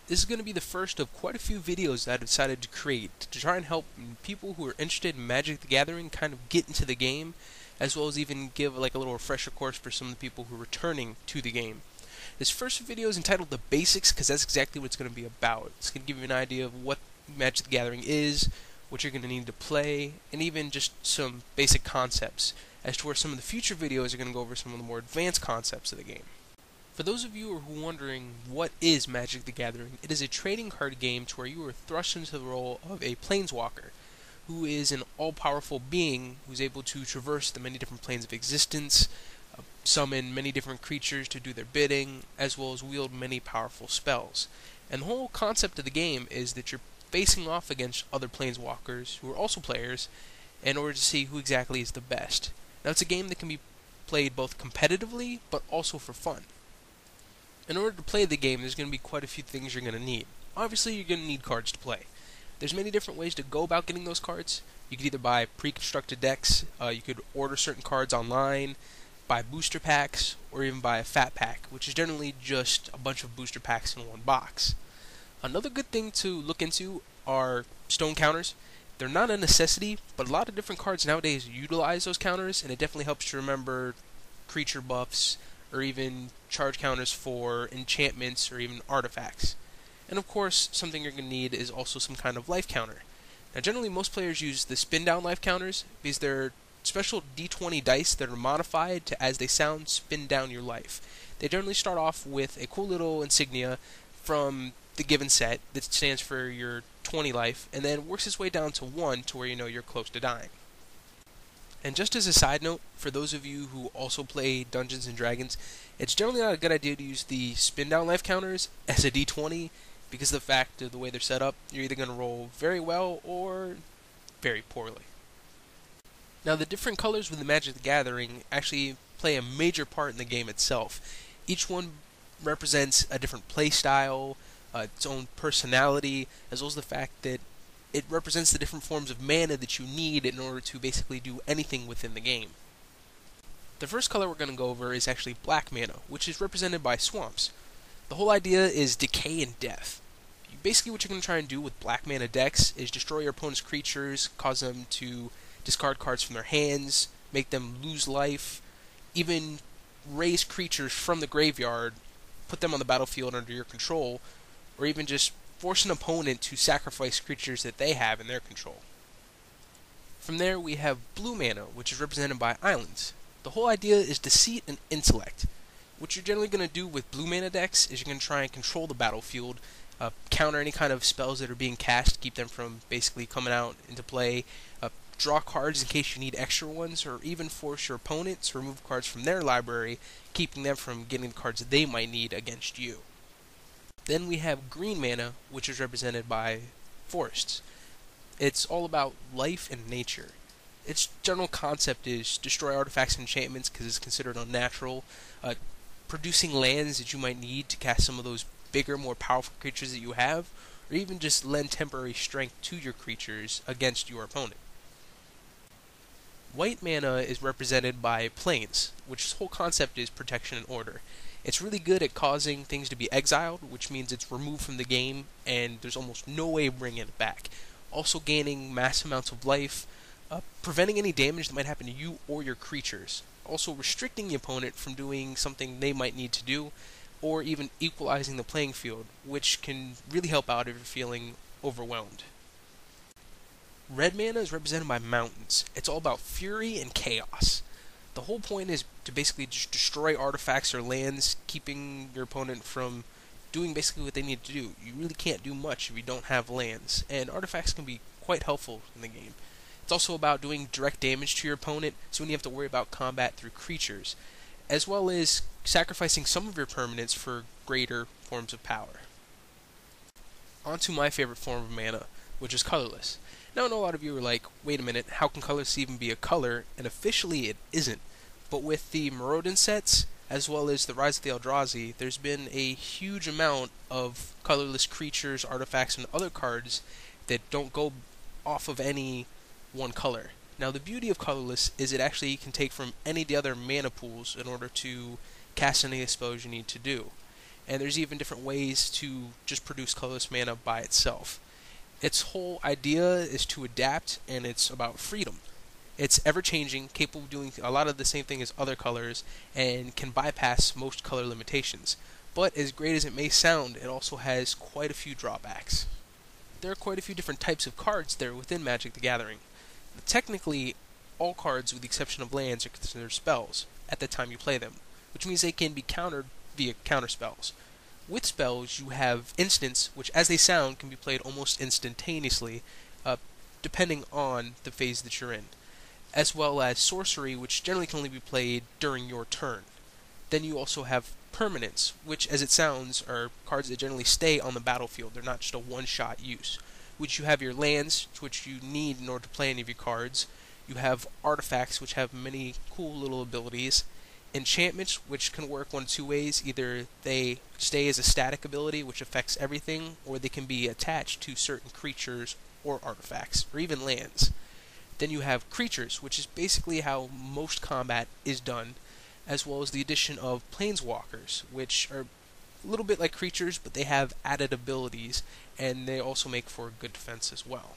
This is going to be the first of quite a few videos that I've decided to create to try and help people who are interested in Magic the Gathering kind of get into the game, as well as even give like a little refresher course for some of the people who are returning to the game. This first video is entitled The Basics because that's exactly what it's going to be about. It's going to give you an idea of what Magic the Gathering is, what you're going to need to play, and even just some basic concepts, as to where some of the future videos are going to go over some of the more advanced concepts of the game. For those of you who are wondering what is Magic the Gathering, it is a trading card game to where you are thrust into the role of a planeswalker, who is an all-powerful being who's able to traverse the many different planes of existence, summon many different creatures to do their bidding, as well as wield many powerful spells. And the whole concept of the game is that you're facing off against other planeswalkers who are also players in order to see who exactly is the best. Now it's a game that can be played both competitively but also for fun. In order to play the game, there's going to be quite a few things you're going to need. Obviously, you're going to need cards to play. There's many different ways to go about getting those cards. You could either buy pre-constructed decks, you could order certain cards online, buy booster packs, or even buy a fat pack, which is generally just a bunch of booster packs in one box. Another good thing to look into are stone counters. They're not a necessity, but a lot of different cards nowadays utilize those counters, and it definitely helps to remember creature buffs, or even charge counters for enchantments or even artifacts. And of course, something you're going to need is also some kind of life counter. Now generally most players use the spin down life counters because they're special D20 dice that are modified to, as they sound, spin down your life. They generally start off with a cool little insignia from the given set that stands for your 20 life, and then works its way down to 1 to where you know you're close to dying. And just as a side note, for those of you who also play Dungeons & Dragons, it's generally not a good idea to use the spin down life counters as a d20 because of the fact of the way they're set up. You're either going to roll very well or very poorly. Now the different colors with the Magic the Gathering actually play a major part in the game itself. Each one represents a different play style, its own personality, as well as the fact that it represents the different forms of mana that you need in order to basically do anything within the game. The first color we're going to go over is actually black mana, which is represented by swamps. The whole idea is decay and death. Basically what you're going to try and do with black mana decks is destroy your opponent's creatures, cause them to discard cards from their hands, make them lose life, even raise creatures from the graveyard, put them on the battlefield under your control, or even just force an opponent to sacrifice creatures that they have in their control. From there we have blue mana, which is represented by islands. The whole idea is deceit and intellect. What you're generally going to do with blue mana decks is you're going to try and control the battlefield, counter any kind of spells that are being cast, keep them from basically coming out into play, draw cards in case you need extra ones, or even force your opponent to remove cards from their library, keeping them from getting the cards that they might need against you. Then we have green mana, which is represented by forests. It's all about life and nature. Its general concept is destroy artifacts and enchantments because it's considered unnatural, producing lands that you might need to cast some of those bigger, more powerful creatures that you have, or even just lend temporary strength to your creatures against your opponent. White mana is represented by plains, which its whole concept is protection and order. It's really good at causing things to be exiled, which means it's removed from the game and there's almost no way of bringing it back. Also gaining mass amounts of life, preventing any damage that might happen to you or your creatures. Also restricting the opponent from doing something they might need to do, or even equalizing the playing field, which can really help out if you're feeling overwhelmed. Red mana is represented by mountains. It's all about fury and chaos. The whole point is to basically just destroy artifacts or lands, keeping your opponent from doing basically what they need to do. You really can't do much if you don't have lands, and artifacts can be quite helpful in the game. It's also about doing direct damage to your opponent, so when you have to worry about combat through creatures, as well as sacrificing some of your permanents for greater forms of power. On to my favorite form of mana, which is colorless. Now I know a lot of you are like, wait a minute, how can colorless even be a color? And officially it isn't. But with the Morodin sets, as well as the Rise of the Eldrazi, there's been a huge amount of colorless creatures, artifacts, and other cards that don't go off of any one color. Now the beauty of colorless is it actually can take from any of the other mana pools in order to cast any spells you need to do. and there's even different ways to just produce colorless mana by itself. Its whole idea is to adapt, and it's about freedom. It's ever-changing, capable of doing a lot of the same thing as other colors, and can bypass most color limitations. But as great as it may sound, it also has quite a few drawbacks. There are quite a few different types of cards there within Magic the Gathering. Technically, all cards, with the exception of lands, are considered spells at the time you play them, which means they can be countered via counterspells. With spells, you have instants, which, as they sound, can be played almost instantaneously, depending on the phase that you're in, as well as sorcery, which generally can only be played during your turn. Then you also have permanents, which, as it sounds, are cards that generally stay on the battlefield. They're not just a one-shot use. Which you have your lands, which you need in order to play any of your cards. You have artifacts, which have many cool little abilities. Enchantments, which can work one of two ways. Either they stay as a static ability, which affects everything, or they can be attached to certain creatures or artifacts, or even lands. Then you have creatures, which is basically how most combat is done, as well as the addition of planeswalkers, which are a little bit like creatures, but they have added abilities, and they also make for good defense as well.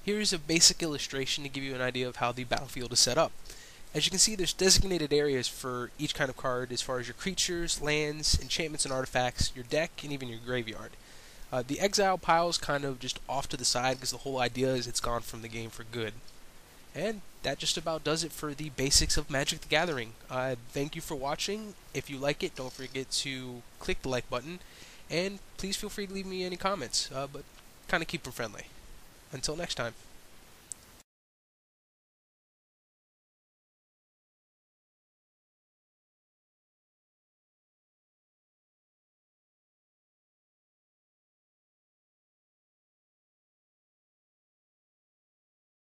Here's a basic illustration to give you an idea of how the battlefield is set up. As you can see, there's designated areas for each kind of card as far as your creatures, lands, enchantments and artifacts, your deck, and even your graveyard. The exile pile is kind of just off to the side because the whole idea is it's gone from the game for good. And that just about does it for the basics of Magic the Gathering. Thank you for watching. If you like it, don't forget to click the like button, and please feel free to leave me any comments, but kind of keep them friendly. Until next time.